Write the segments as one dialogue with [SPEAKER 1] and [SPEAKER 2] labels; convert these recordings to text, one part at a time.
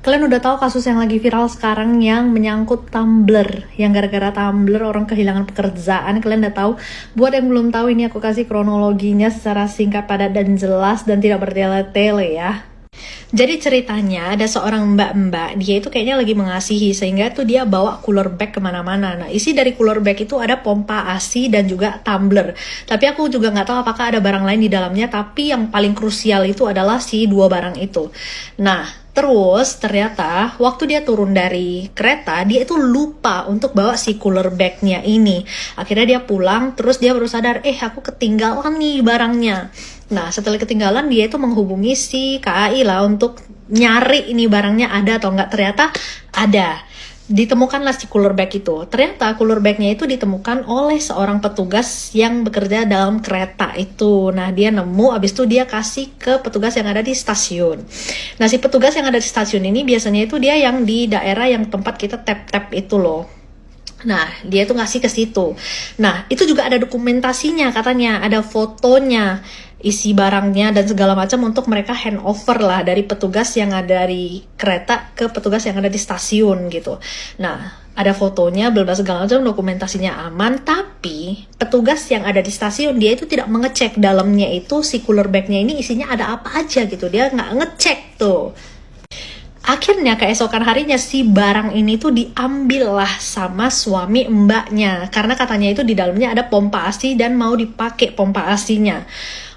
[SPEAKER 1] Kalian udah tahu kasus yang lagi viral sekarang yang menyangkut Tumblr, yang gara-gara Tumblr orang kehilangan pekerjaan. Kalian udah tahu? Buat yang belum tahu, ini aku kasih kronologinya secara singkat, padat dan jelas dan tidak bertele-tele ya. Jadi ceritanya ada seorang mbak-mbak, dia itu kayaknya lagi mengasihi, sehingga tuh dia bawa cooler bag kemana-mana. Nah, isi dari cooler bag itu ada pompa ASI dan juga tumbler. Tapi aku juga nggak tahu apakah ada barang lain di dalamnya, tapi yang paling krusial itu adalah si dua barang itu. Nah, terus ternyata waktu dia turun dari kereta, dia itu lupa untuk bawa si cooler bagnya ini. Akhirnya dia pulang, terus dia baru sadar, aku ketinggalan nih barangnya. Nah, setelah ketinggalan, dia itu menghubungi si KAI lah untuk nyari ini barangnya ada atau enggak. Ternyata ada. Ditemukanlah si cooler bag itu. Ternyata cooler bagnya itu ditemukan oleh seorang petugas yang bekerja dalam kereta itu. Nah, dia nemu, abis itu dia kasih ke petugas yang ada di stasiun. Nah, si petugas yang ada di stasiun ini biasanya itu dia yang di daerah yang tempat kita tap-tap itu loh. Nah, dia tuh ngasih ke situ. Nah, itu juga ada dokumentasinya katanya, ada fotonya, isi barangnya dan segala macam untuk mereka handover lah dari petugas yang ada di kereta ke petugas yang ada di stasiun gitu. Nah, ada fotonya, bla segala macam, dokumentasinya aman, tapi petugas yang ada di stasiun dia itu tidak mengecek dalamnya itu si cooler bagnya ini isinya ada apa aja gitu. Dia nggak ngecek tuh. Akhirnya keesokan harinya si barang ini tuh diambil lah sama suami mbaknya, karena katanya itu di dalamnya ada pompa ASI dan mau dipakai pompa ASI-nya.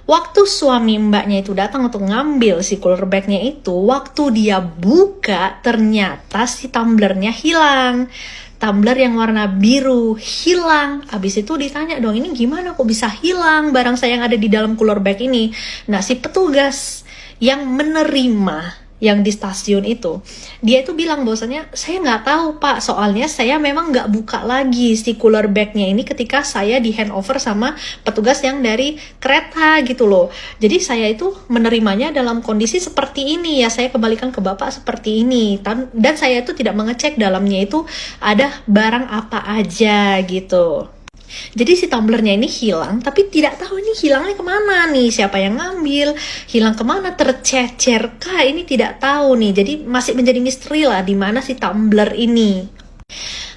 [SPEAKER 1] Waktu suami mbaknya itu datang untuk ngambil si cooler bagnya itu, waktu dia buka ternyata si tumblernya hilang. Tumbler yang warna biru hilang. Abis itu ditanya dong, ini gimana kok bisa hilang barang saya yang ada di dalam cooler bag ini. Nah, si petugas yang menerima yang di stasiun itu, dia itu bilang bahwasanya saya nggak tahu pak, soalnya saya memang nggak buka lagi si cooler bagnya ini ketika saya di handover sama petugas yang dari kereta gitu loh. Jadi saya itu menerimanya dalam kondisi seperti ini ya, saya kembalikan ke bapak seperti ini, dan saya itu tidak mengecek dalamnya itu ada barang apa aja gitu. Jadi si tumblernya ini hilang, tapi tidak tahu ini hilangnya kemana nih, siapa yang ngambil, hilang kemana, tercecer kah, ini tidak tahu nih. Jadi masih menjadi misteri lah di mana si tumbler ini.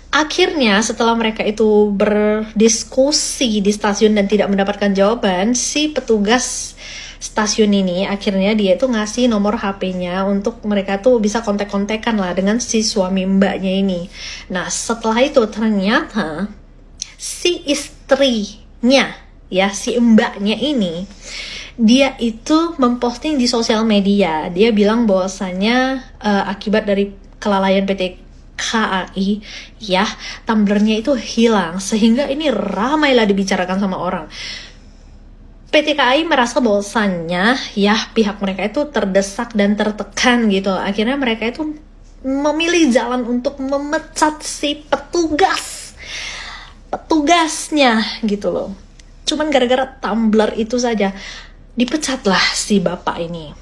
[SPEAKER 1] Akhirnya setelah mereka itu berdiskusi di stasiun dan tidak mendapatkan jawaban, si petugas stasiun ini akhirnya dia itu ngasih nomor HP-nya untuk mereka tuh bisa kontak-kontakan lah dengan si suami mbaknya ini. Nah, setelah itu ternyata si istrinya ya, si mbaknya ini, dia itu memposting di sosial media. Dia bilang bahwasanya akibat dari kelalaian PT KAI ya, tumblernya itu hilang, sehingga ini ramailah dibicarakan sama orang. PT KAI merasa bahwasanya ya pihak mereka itu terdesak dan tertekan gitu. Akhirnya mereka itu memilih jalan untuk memecat si petugasnya gitu loh. Cuman gara-gara tumbler itu saja dipecatlah si bapak ini.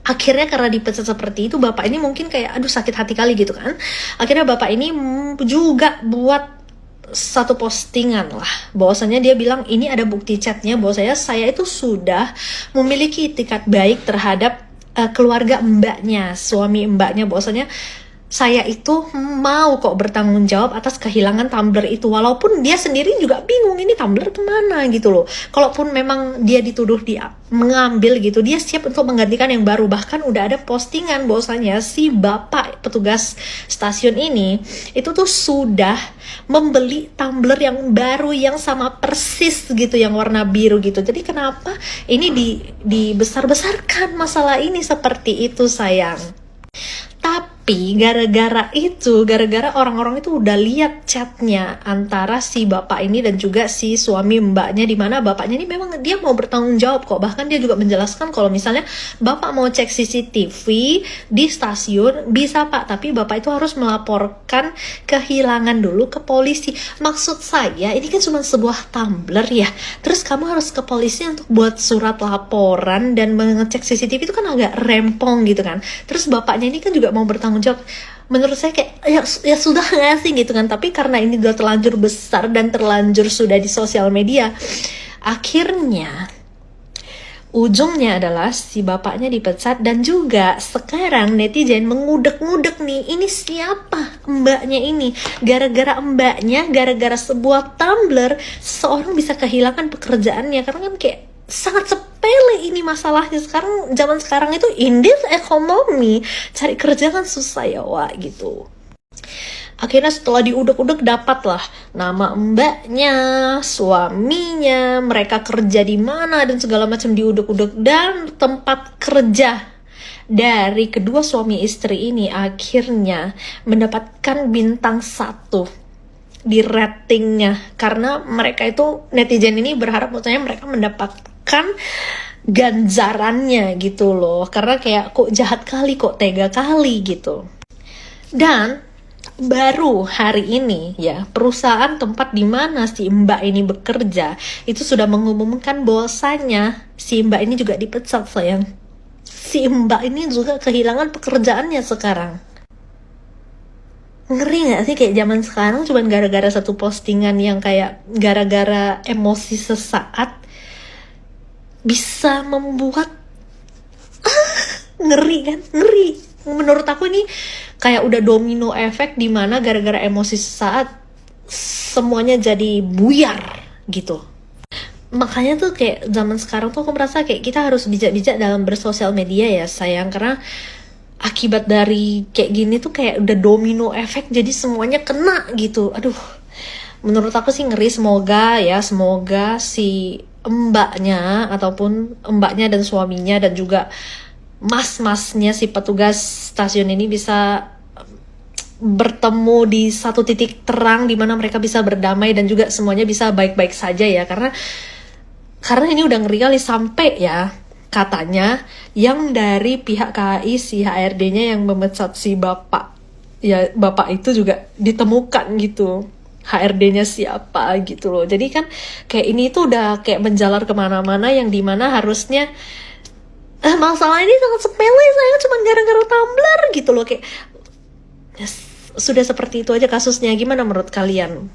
[SPEAKER 1] Akhirnya karena dipecat seperti itu, bapak ini mungkin kayak aduh sakit hati kali gitu kan. Akhirnya bapak ini juga buat satu postingan lah, bahwasanya dia bilang ini ada bukti chatnya bahwasanya saya itu sudah memiliki itikat baik terhadap keluarga mbaknya, suami mbaknya, bahwasanya saya itu mau kok bertanggung jawab atas kehilangan tumbler itu, walaupun dia sendiri juga bingung ini tumbler kemana gitu loh. Kalaupun memang dia dituduh dia mengambil gitu, dia siap untuk menggantikan yang baru. Bahkan udah ada postingan bahwasanya si bapak petugas stasiun ini itu tuh sudah membeli tumbler yang baru yang sama persis gitu, yang warna biru gitu. Jadi kenapa ini dibesar-besarkan masalah ini seperti itu sayang. Tapi gara-gara orang-orang itu udah lihat chatnya antara si bapak ini dan juga si suami mbaknya, di mana bapaknya ini memang dia mau bertanggung jawab kok. Bahkan dia juga menjelaskan kalau misalnya bapak mau cek CCTV di stasiun bisa pak, tapi bapak itu harus melaporkan kehilangan dulu ke polisi. Maksud saya ini kan cuma sebuah tumbler ya, terus kamu harus ke polisi untuk buat surat laporan dan mengecek CCTV, itu kan agak rempong gitu kan. Terus bapaknya ini kan juga mau bertanggung jawab. Menurut saya kayak ya sudah nggak sih gitu kan. Tapi karena ini udah terlanjur besar dan terlanjur sudah di sosial media, akhirnya Ujungnya adalah si bapaknya dipecat dan juga sekarang netizen mengudek-ngudek nih, ini siapa mbaknya ini? Gara-gara mbaknya, gara-gara sebuah tumbler, seseorang bisa kehilangan pekerjaannya. Karena kan kayak sangat sepele ini masalahnya. Zaman sekarang itu in this economy, cari kerja kan susah ya wak gitu. Akhirnya setelah diudek-udek dapatlah nama mbaknya, suaminya, mereka kerja di mana dan segala macam diudek-udek, dan tempat kerja dari kedua suami istri ini akhirnya mendapatkan bintang 1 di ratingnya, karena mereka itu netizen ini berharap maksudnya mereka mendapatkan ganjarannya gitu loh, karena kayak kok jahat kali, kok tega kali gitu. Dan baru hari ini ya, perusahaan tempat di mana si mbak ini bekerja itu sudah mengumumkan bahwasanya si mbak ini juga dipecat sayang. Si mbak ini juga kehilangan pekerjaannya sekarang. Ngeri gak sih kayak zaman sekarang cuman gara-gara satu postingan yang kayak gara-gara emosi sesaat bisa membuat ngeri kan, ngeri. Menurut aku ini kayak udah domino efek di mana gara-gara emosi sesaat semuanya jadi buyar gitu. Makanya tuh kayak zaman sekarang tuh aku merasa kayak kita harus bijak-bijak dalam bersosial media ya sayang, karena akibat dari kayak gini tuh kayak udah domino efek jadi semuanya kena gitu. Aduh, menurut aku sih ngeri. Semoga si mbaknya ataupun mbaknya dan suaminya dan juga mas-masnya si petugas stasiun ini bisa bertemu di satu titik terang di mana mereka bisa berdamai dan juga semuanya bisa baik-baik saja ya, karena ini udah ngeri kali sampai ya katanya yang dari pihak KAI si HRD-nya yang memecat si bapak ya, bapak itu juga ditemukan gitu HRD-nya siapa gitu loh. Jadi kan kayak ini tuh udah kayak menjalar kemana-mana yang dimana harusnya masalah ini sangat sepele saya, cuma gara-gara tumbler gitu loh, kayak sudah seperti itu aja kasusnya. Gimana menurut kalian?